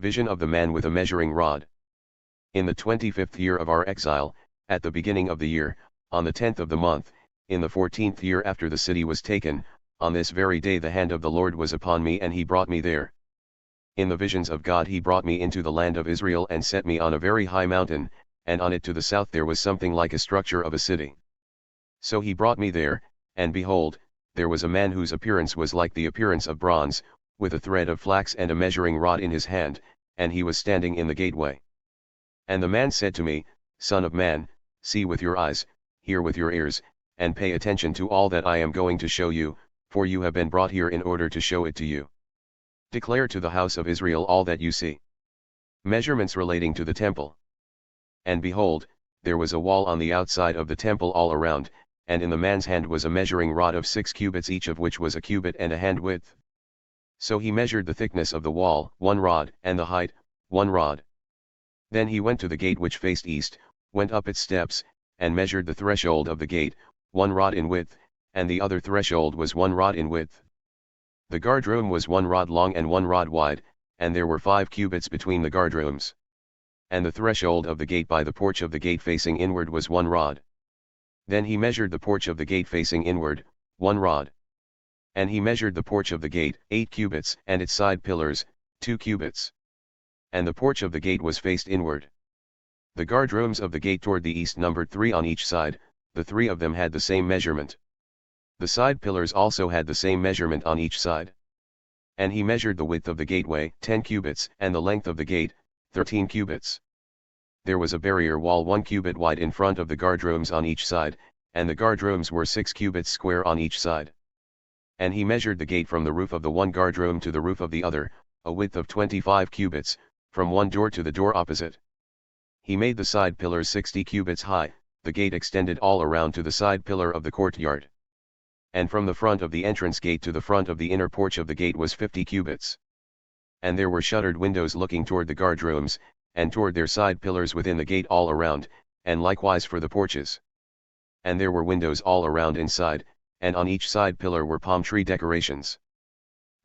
Vision of the man with a measuring rod. In the 25th year of our exile, at the beginning of the year, on the 10th of the month, in the 14th year after the city was taken, on this very day the hand of the Lord was upon me and he brought me there. In the visions of God he brought me into the land of Israel and set me on a very high mountain, and on it to the south there was something like a structure of a city. So he brought me there, and behold, there was a man whose appearance was like the appearance of bronze, with a thread of flax and a measuring rod in his hand, and he was standing in the gateway. And the man said to me, Son of man, see with your eyes, hear with your ears, and pay attention to all that I am going to show you, for you have been brought here in order to show it to you. Declare to the house of Israel all that you see. Measurements relating to the temple. And behold, there was a wall on the outside of the temple all around, and in the man's hand was a measuring rod of 6 cubits each of which was a cubit and a hand width. So he measured the thickness of the wall, 1 rod, and the height, 1 rod. Then he went to the gate which faced east, went up its steps, and measured the threshold of the gate, 1 rod in width, and the other threshold was 1 rod in width. The guardroom was 1 rod long and 1 rod wide, and there were 5 cubits between the guardrooms. And the threshold of the gate by the porch of the gate facing inward was 1 rod. Then he measured the porch of the gate facing inward, 1 rod. And he measured the porch of the gate, 8 cubits, and its side pillars, 2 cubits. And the porch of the gate was faced inward. The guardrooms of the gate toward the east numbered 3 on each side, the 3 of them had the same measurement. The side pillars also had the same measurement on each side. And he measured the width of the gateway, 10 cubits, and the length of the gate, 13 cubits. There was a barrier wall 1 cubit wide in front of the guardrooms on each side, and the guardrooms were 6 cubits square on each side. And he measured the gate from the roof of the one guardroom to the roof of the other, a width of 25 cubits, from one door to the door opposite. He made the side pillars 60 cubits high, the gate extended all around to the side pillar of the courtyard. And from the front of the entrance gate to the front of the inner porch of the gate was 50 cubits. And there were shuttered windows looking toward the guardrooms, and toward their side pillars within the gate all around, and likewise for the porches. And there were windows all around inside, and on each side pillar were palm tree decorations.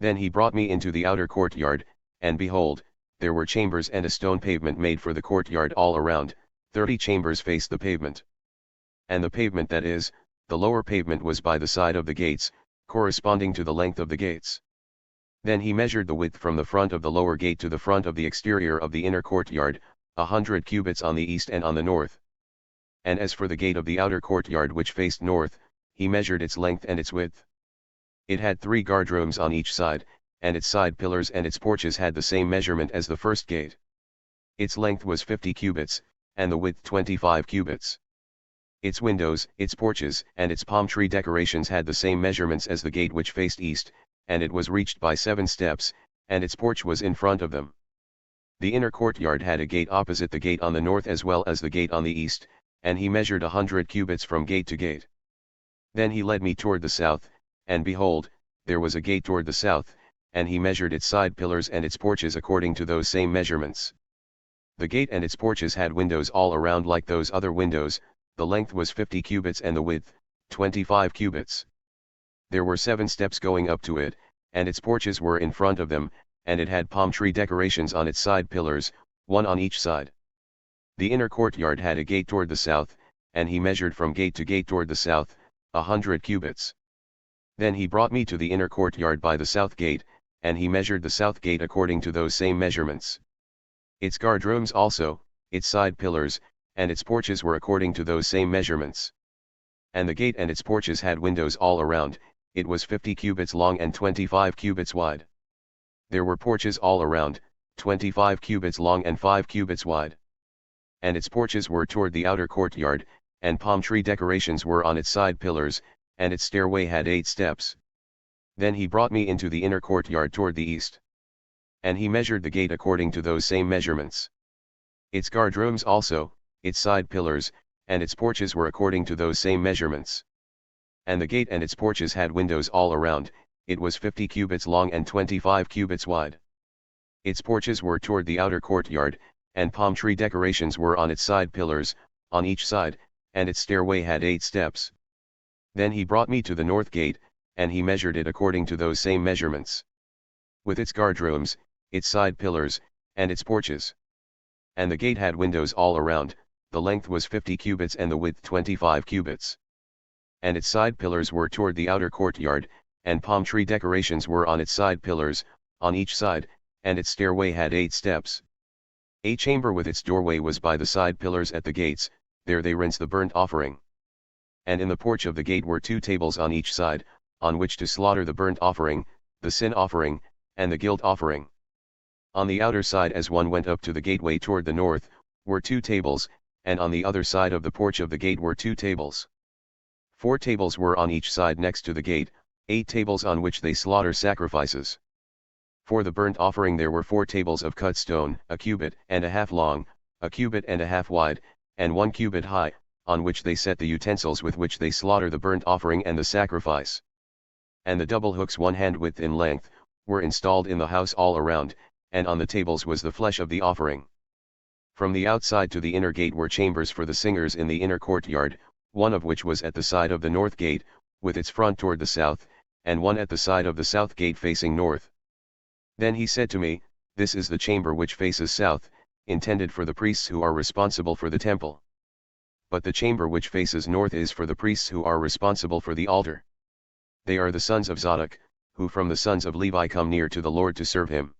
Then he brought me into the outer courtyard, and behold, there were chambers and a stone pavement made for the courtyard all around, 30 chambers faced the pavement. And the pavement, that is, the lower pavement, was by the side of the gates, corresponding to the length of the gates. Then he measured the width from the front of the lower gate to the front of the exterior of the inner courtyard, 100 cubits on the east and on the north. And as for the gate of the outer courtyard which faced north, he measured its length and its width. It had 3 guardrooms on each side, and its side pillars and its porches had the same measurement as the first gate. Its length was 50 cubits, and the width 25 cubits. Its windows, its porches, and its palm tree decorations had the same measurements as the gate which faced east, and it was reached by 7 steps, and its porch was in front of them. The inner courtyard had a gate opposite the gate on the north as well as the gate on the east, and he measured 100 cubits from gate to gate. Then he led me toward the south, and behold, there was a gate toward the south, and he measured its side pillars and its porches according to those same measurements. The gate and its porches had windows all around like those other windows, the length was 50 cubits and the width, 25 cubits. There were 7 steps going up to it, and its porches were in front of them, and it had palm tree decorations on its side pillars, 1 on each side. The inner courtyard had a gate toward the south, and he measured from gate to gate toward the south, 100 cubits. Then he brought me to the inner courtyard by the south gate, and he measured the south gate according to those same measurements. Its guardrooms also, its side pillars, and its porches were according to those same measurements. And the gate and its porches had windows all around, it was 50 cubits long and 25 cubits wide. There were porches all around, 25 cubits long and 5 cubits wide. And its porches were toward the outer courtyard, and palm tree decorations were on its side pillars, and its stairway had 8 steps. Then he brought me into the inner courtyard toward the east. And he measured the gate according to those same measurements. Its guardrooms also, its side pillars, and its porches were according to those same measurements. And the gate and its porches had windows all around, it was 50 cubits long and 25 cubits wide. Its porches were toward the outer courtyard, and palm tree decorations were on its side pillars, on each side, and its stairway had 8 steps. Then he brought me to the north gate, and he measured it according to those same measurements. With its guardrooms, its side pillars, and its porches. And the gate had windows all around, the length was 50 cubits and the width 25 cubits. And its side pillars were toward the outer courtyard, and palm tree decorations were on its side pillars, on each side, and its stairway had 8 steps. A chamber with its doorway was by the side pillars at the gates, there they rinsed the burnt offering. And in the porch of the gate were 2 tables on each side, on which to slaughter the burnt offering, the sin offering, and the guilt offering. On the outer side as one went up to the gateway toward the north, were 2 tables, and on the other side of the porch of the gate were 2 tables. 4 tables were on each side next to the gate, 8 tables on which they slaughter sacrifices. For the burnt offering there were 4 tables of cut stone, a cubit and a half long, a cubit and a half wide, and 1 cubit high, on which they set the utensils with which they slaughter the burnt offering and the sacrifice. And the double hooks 1 hand width in length, were installed in the house all around, and on the tables was the flesh of the offering. From the outside to the inner gate were chambers for the singers in the inner courtyard, one of which was at the side of the north gate, with its front toward the south, and one at the side of the south gate facing north. Then he said to me, "This is the chamber which faces south, intended for the priests who are responsible for the temple. But the chamber which faces north is for the priests who are responsible for the altar. They are the sons of Zadok, who from the sons of Levi come near to the Lord to serve him."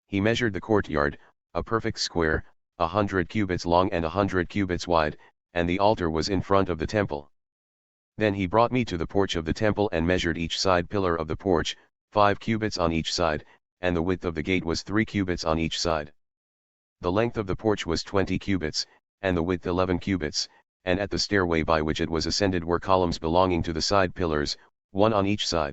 He measured the courtyard, a perfect square, 100 cubits long and 100 cubits wide, and the altar was in front of the temple. Then he brought me to the porch of the temple and measured each side pillar of the porch, 5 cubits on each side, and the width of the gate was 3 cubits on each side. The length of the porch was 20 cubits, and the width 11 cubits, and at the stairway by which it was ascended were columns belonging to the side pillars, 1 on each side.